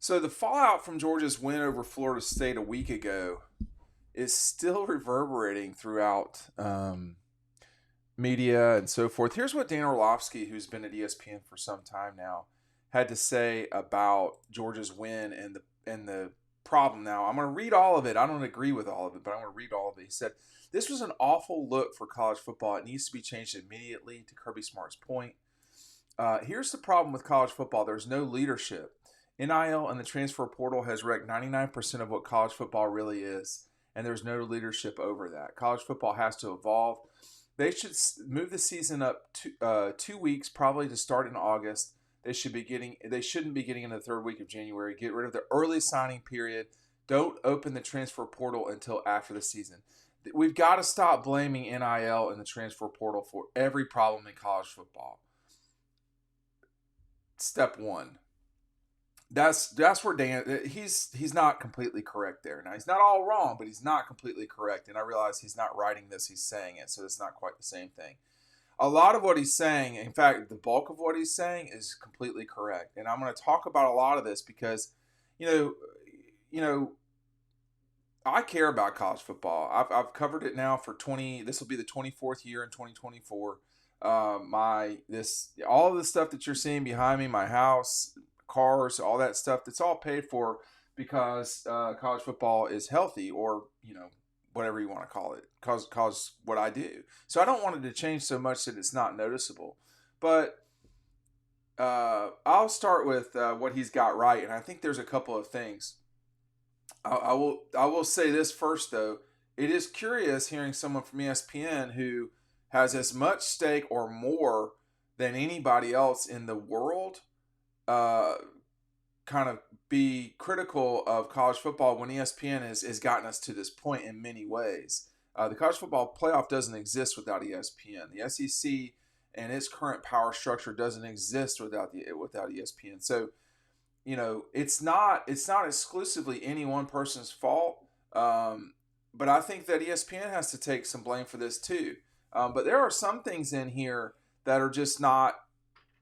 So the fallout from Georgia's win over Florida State a week ago is still reverberating throughout media and so forth. Here's what Dan Orlovsky, who's been at ESPN for some time now, had to say about Georgia's win and the problem. Now I'm going to read all of it. I don't agree with all of it, but I'm going to read all of it. He said, "This was an awful look for college football. It needs to be changed immediately." To Kirby Smart's point, here's the problem with college football: there's no leadership. NIL and the transfer portal has wrecked 99% of what college football really is, and there's no leadership over that. College football has to evolve. They should move the season up 2 weeks, probably to start in August. They shouldn't be getting in the third week of January. Get rid of the early signing period. Don't open the transfer portal until after the season. We've got to stop blaming NIL and the transfer portal for every problem in college football. Step one. That's where Dan he's not completely correct there. Now he's not all wrong, but he's not completely correct. And I realize he's not writing this; he's saying it, so it's not quite the same thing. A lot of what he's saying, in fact, the bulk of what he's saying is completely correct. And I'm going to talk about a lot of this because, you know, you know, I care about college football. I've covered it now for 20. This will be the 24th year in 2024. All of the stuff that you're seeing behind me, my house, cars, all that stuff, that's all paid for because college football is healthy, or whatever you want to call it, cause what I do. So I don't want it to change so much that it's not noticeable. But I'll start with what he's got right, and I think there's a couple of things. I will say this first, though. It is curious hearing someone from ESPN who has as much stake or more than anybody else in the world kind of be critical of college football when ESPN has gotten us to this point in many ways. The college football playoff doesn't exist without ESPN. The SEC and its current power structure doesn't exist without ESPN. So, it's not exclusively any one person's fault. But I think that ESPN has to take some blame for this too. But there are some things in here that are just not,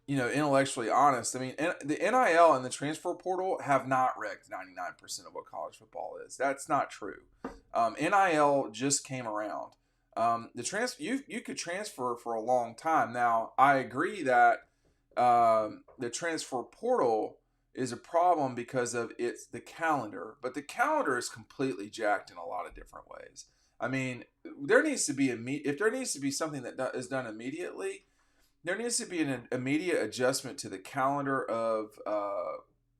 intellectually honest. I mean, the NIL and the transfer portal have not wrecked 99% of what college football is. That's not true. NIL just came around. You could transfer for a long time. Now, I agree that the transfer portal is a problem because of the calendar, but the calendar is completely jacked in a lot of different ways. I mean, if there needs to be something that is done immediately, there needs to be an immediate adjustment to the calendar of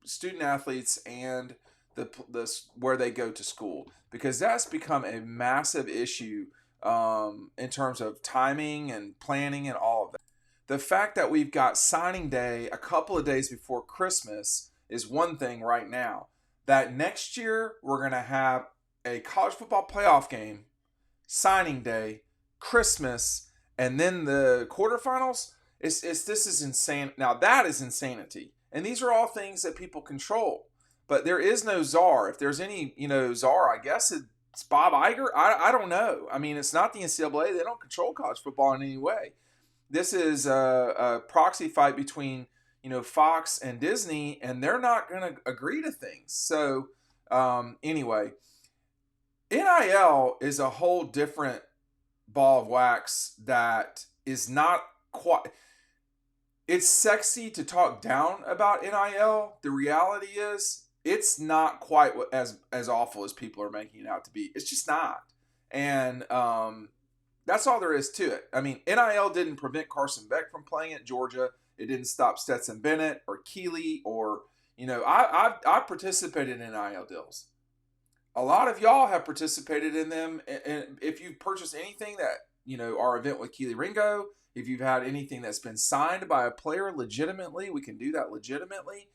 student athletes and the where they go to school, because that's become a massive issue in terms of timing and planning and all of that. The fact that we've got signing day a couple of days before Christmas is one thing right now. That next year we're going to have a college football playoff game, signing day, Christmas, and then the quarterfinals. This is insane. Now that is insanity, and these are all things that people control. But there is no czar. If there's any czar, I guess it's Bob Iger. I don't know. I mean, it's not the NCAA. They don't control college football in any way. This is a proxy fight between Fox and Disney, and they're not going to agree to things. So anyway, NIL is a whole different ball of wax that is not quite. It's sexy to talk down about NIL. The reality is it's not quite as awful as people are making it out to be. It's just not. And that's all there is to it. I mean, NIL didn't prevent Carson Beck from playing at Georgia. It didn't stop Stetson Bennett or Keeley or, I participated in NIL deals. A lot of y'all have participated in them. And if you've purchased anything that, our event with Keeley Ringo, if you've had anything that's been signed by a player legitimately, we can do that legitimately.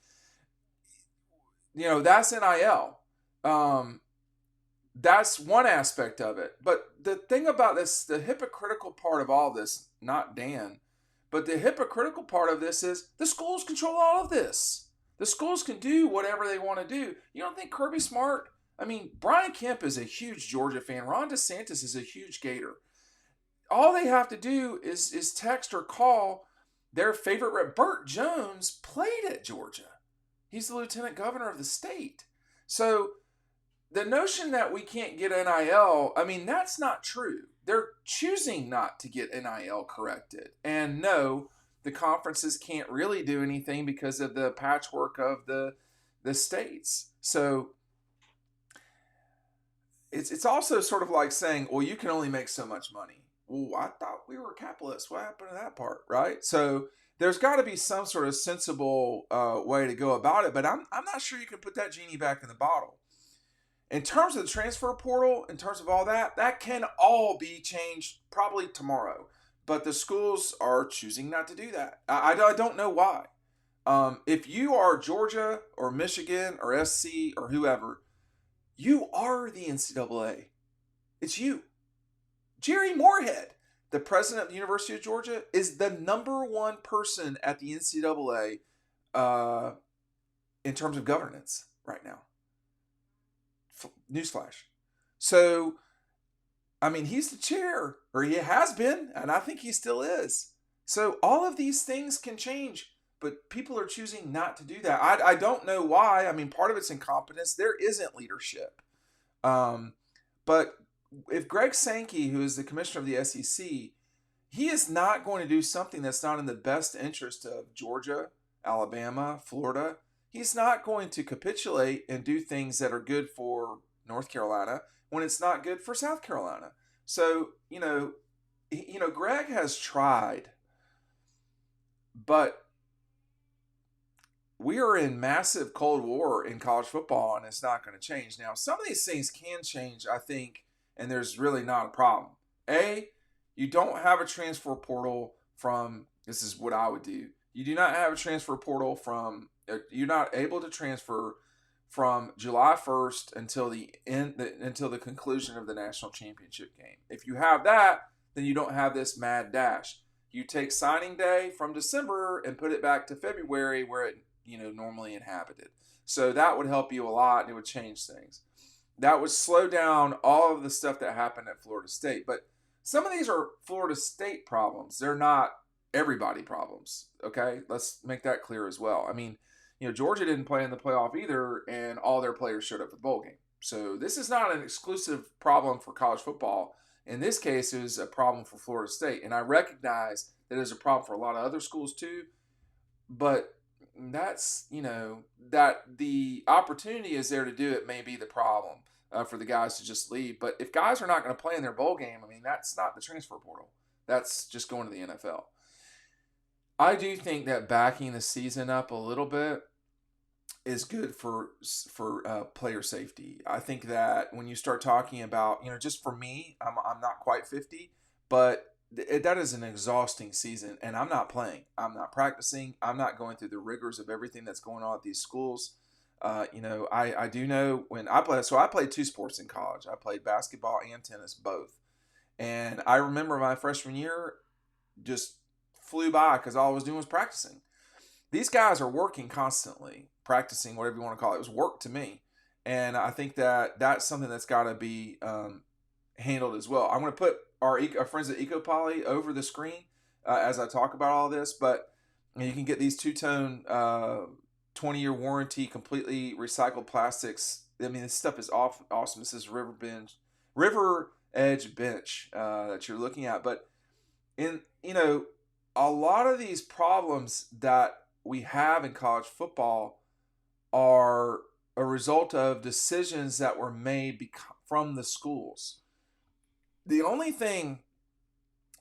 That's NIL. That's one aspect of it. But the thing about this, the hypocritical part of all this, not Dan, but the hypocritical part of this is the schools control all of this. The schools can do whatever they want to do. You don't think Kirby Smart? I mean, Brian Kemp is a huge Georgia fan. Ron DeSantis is a huge Gator. All they have to do is text or call their favorite rep. Burt Jones played at Georgia. He's the lieutenant governor of the state. So the notion that we can't get NIL, I mean, that's not true. They're choosing not to get NIL corrected. And no, the conferences can't really do anything because of the patchwork of the states. So it's also sort of like saying, well, you can only make so much money. Well, I thought we were capitalists. What happened to that part, right? So there's got to be some sort of sensible way to go about it. But I'm not sure you can put that genie back in the bottle. In terms of the transfer portal, in terms of all that, that can all be changed probably tomorrow. But the schools are choosing not to do that. I don't know why. If you are Georgia or Michigan or SC or whoever, you are the NCAA. It's you. Jerry Moorhead, the president of the University of Georgia, is the number one person at the NCAA in terms of governance right now. Newsflash. So, I mean, he's the chair, or he has been, and I think he still is. So all of these things can change, but people are choosing not to do that. I don't know why. I mean, part of it's incompetence. There isn't leadership. But if Greg Sankey, who is the commissioner of the SEC, he is not going to do something that's not in the best interest of Georgia, Alabama, Florida. He's not going to capitulate and do things that are good for North Carolina when it's not good for South Carolina. So, Greg has tried, but we are in massive Cold War in college football, and it's not going to change. Now, some of these things can change, I think, and there's really not a problem. You don't have a transfer portal from, this is what I would do. You do not have a transfer portal from, you're not able to transfer from July 1st until the conclusion of the national championship game. If you have that, then you don't have this mad dash. You take signing day from December and put it back to February where it normally inhabited. So that would help you a lot, and it would change things. That would slow down all of the stuff that happened at Florida State. But some of these are Florida State problems. They're not everybody problems. Okay, let's make that clear as well. I mean, Georgia didn't play in the playoff either, and all their players showed up for the bowl game. So this is not an exclusive problem for college football. In this case, it was a problem for Florida State. And I recognize that it's a problem for a lot of other schools too. But that's, that the opportunity is there to do it may be the problem for the guys to just leave. But if guys are not going to play in their bowl game, I mean, that's not the transfer portal. That's just going to the NFL. I do think that backing the season up a little bit is good for player safety. I think that when you start talking about, just for me, I'm not quite 50, but that is an exhausting season, and I'm not playing. I'm not practicing. I'm not going through the rigors of everything that's going on at these schools. I do know when I played. So I played two sports in college. I played basketball and tennis, both. And I remember my freshman year just flew by because all I was doing was practicing. These guys are working constantly, practicing, whatever you want to call it. It was work to me. And I think that that's something that's got to be handled as well. I'm going to put our friends at EcoPoly over the screen as I talk about all this, but you can get these two-tone 20-year warranty, completely recycled plastics. I mean, this stuff is awesome. This is River Edge Bench that you're looking at. But a lot of these problems that we have in college football are a result of decisions that were made from the schools. The only thing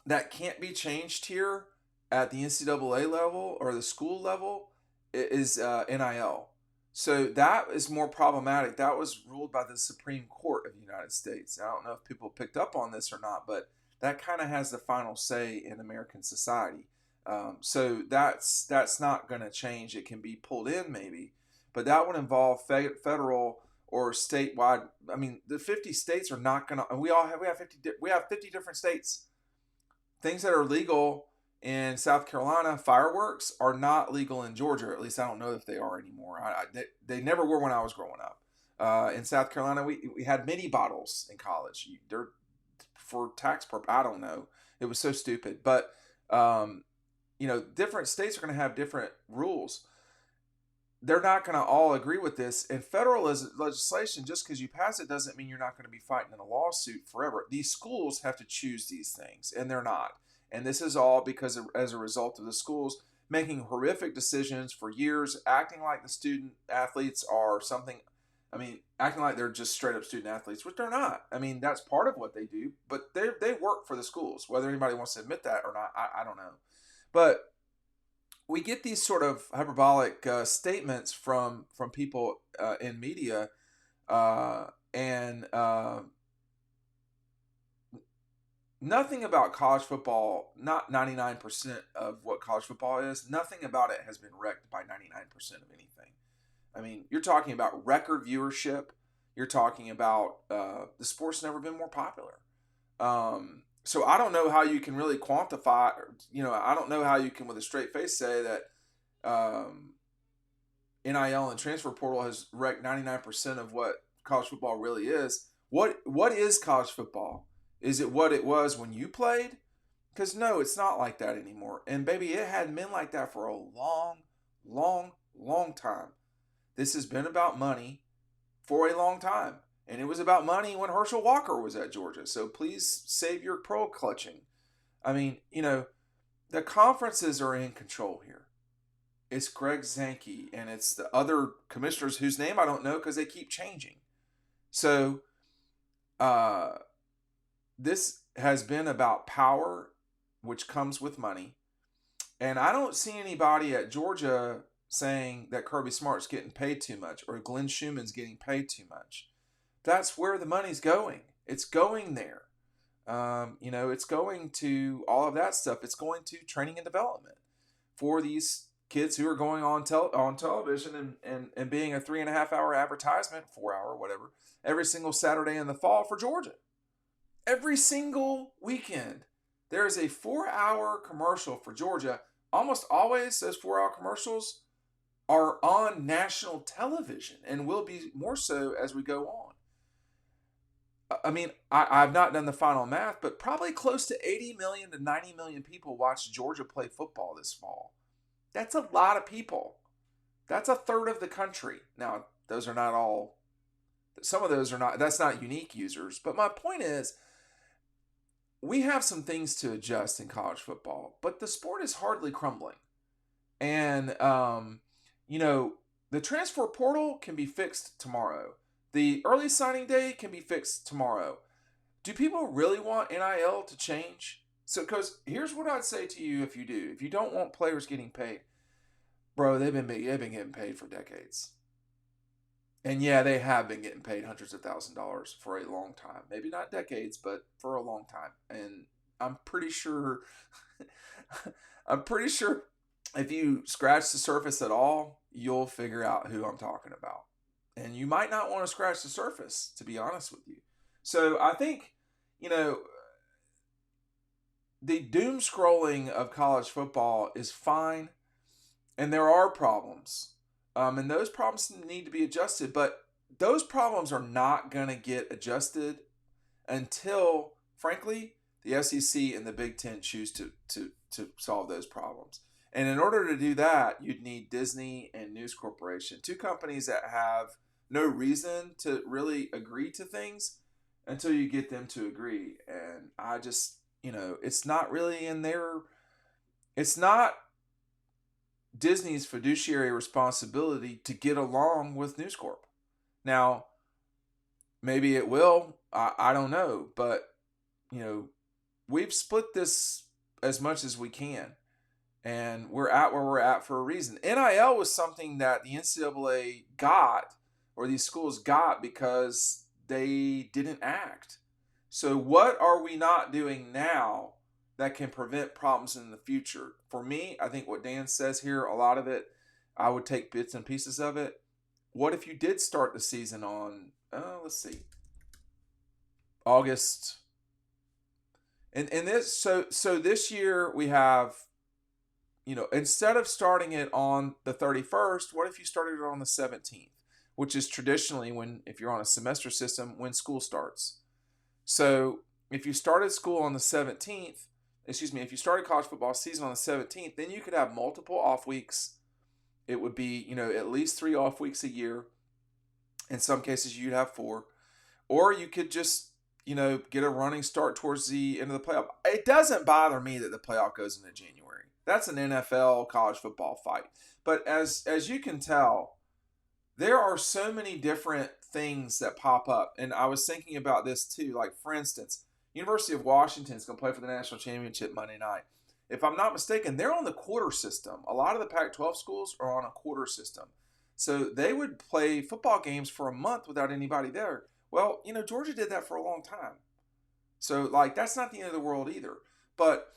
that can't be changed here at the NCAA level or the school level is NIL. So that is more problematic. That was ruled by the Supreme Court of the United States. I don't know if people picked up on this or not, but that kind of has the final say in American society. So that's not going to change. It can be pulled in maybe, but that would involve federal or statewide. I mean, the 50 states are not going to, and we have 50 different states. Things that are legal in South Carolina, fireworks, are not legal in Georgia. At least I don't know if they are anymore. They never were when I was growing up. In South Carolina, we had mini bottles in college. They're for tax purpose. I don't know. It was so stupid. But different states are going to have different rules. they're not going to all agree with this. And federal legislation, just because you pass it doesn't mean you're not going to be fighting in a lawsuit forever. These schools have to choose these things, and they're not. And this is all because as a result of the schools making horrific decisions for years, acting like the student athletes are something. I mean, acting like they're just straight up student athletes, which they're not. I mean, that's part of what they do, but they work for the schools. Whether anybody wants to admit that or not, I don't know. But we get these sort of hyperbolic statements from people in media, and nothing about college football. Not 99% of what college football is. Nothing about it has been wrecked by 99% of anything. I mean, you're talking about record viewership. You're talking about the sport's never been more popular. So I don't know how you can really quantify. I don't know how you can, with a straight face, say that NIL and transfer portal has wrecked 99% of what college football really is. What is college football? Is it what it was when you played? Because no, it's not like that anymore. And baby, it hadn't been like that for a long, long, long time. This has been about money for a long time. And it was about money when Herschel Walker was at Georgia. So please save your pearl clutching. I mean, the conferences are in control here. It's Greg Sankey and it's the other commissioners whose name I don't know because they keep changing. So this has been about power, which comes with money. And I don't see anybody at Georgia saying that Kirby Smart's getting paid too much or Glenn Schumann's getting paid too much. That's where the money's going. It's going there. It's going to all of that stuff. It's going to training and development for these kids who are going on television and being a 3.5 hour advertisement, 4 hour, whatever, every single Saturday in the fall for Georgia. Every single weekend, there is a 4-hour commercial for Georgia. Almost always, those 4-hour commercials are on national television and will be more so as we go on. I mean, I've not done the final math, but probably close to 80 million to 90 million people watched Georgia play football this fall. That's a lot of people. That's a third of the country. Now, those are not all, some of those are not, that's not unique users. But my point is, we have some things to adjust in college football, but the sport is hardly crumbling. And, the transfer portal can be fixed tomorrow. The early signing day can be fixed tomorrow. Do people really want NIL to change? So, because here's what I'd say to you if you do. If you don't want players getting paid, bro, they've been getting paid for decades. And yeah, they have been getting paid hundreds of thousands of dollars for a long time. Maybe not decades, but for a long time. And I'm pretty sure if you scratch the surface at all, you'll figure out who I'm talking about. And you might not want to scratch the surface, to be honest with you. So I think, the doom scrolling of college football is fine. And there are problems. And those problems need to be adjusted. But those problems are not going to get adjusted until, frankly, the SEC and the Big Ten choose to solve those problems. And in order to do that, you'd need Disney and News Corporation, two companies that have no reason to really agree to things until you get them to agree. And I just, it's not really it's not Disney's fiduciary responsibility to get along with News Corp. Now, maybe it will. I don't know. But, we've split this as much as we can. And we're at where we're at for a reason. NIL was something that the NCAA got, or these schools got, because they didn't act. So what are we not doing now that can prevent problems in the future? For me, I think what Dan says here, a lot of it, I would take bits and pieces of it. What if you did start the season on, let's see, August? And this, so this year we have, instead of starting it on the 31st, what if you started it on the 17th, which is traditionally if you're on a semester system, when school starts. So if you started school on the 17th, if you started college football season on the 17th, then you could have multiple off weeks It would be, at least 3 off weeks a year. In some cases, you'd have 4. Or you could just, get a running start towards the end of the playoff. It doesn't bother me that the playoff goes into January. That's an NFL college football fight. But as you can tell, there are so many different things that pop up. And I was thinking about this too. Like, for instance, University of Washington is going to play for the national championship Monday night. If I'm not mistaken, they're on the quarter system. A lot of the Pac-12 schools are on a quarter system. So they would play football games for a month without anybody there. Well, Georgia did that for a long time. So, like, that's not the end of the world either. But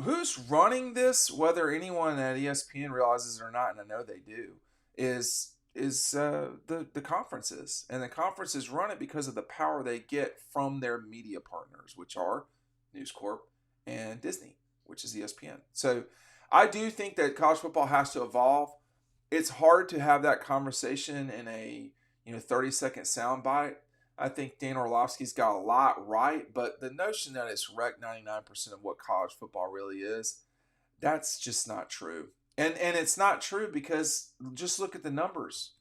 who's running this, whether anyone at ESPN realizes it or not, and I know they do, is the conferences, and the conferences run it because of the power they get from their media partners, which are News Corp and Disney, which is ESPN. So I do think that college football has to evolve. It's hard to have that conversation in a 30-second soundbite. I think Dan Orlovsky's got a lot right, but the notion that it's wrecked 99% of what college football really is, that's just not true. And it's not true because just look at the numbers.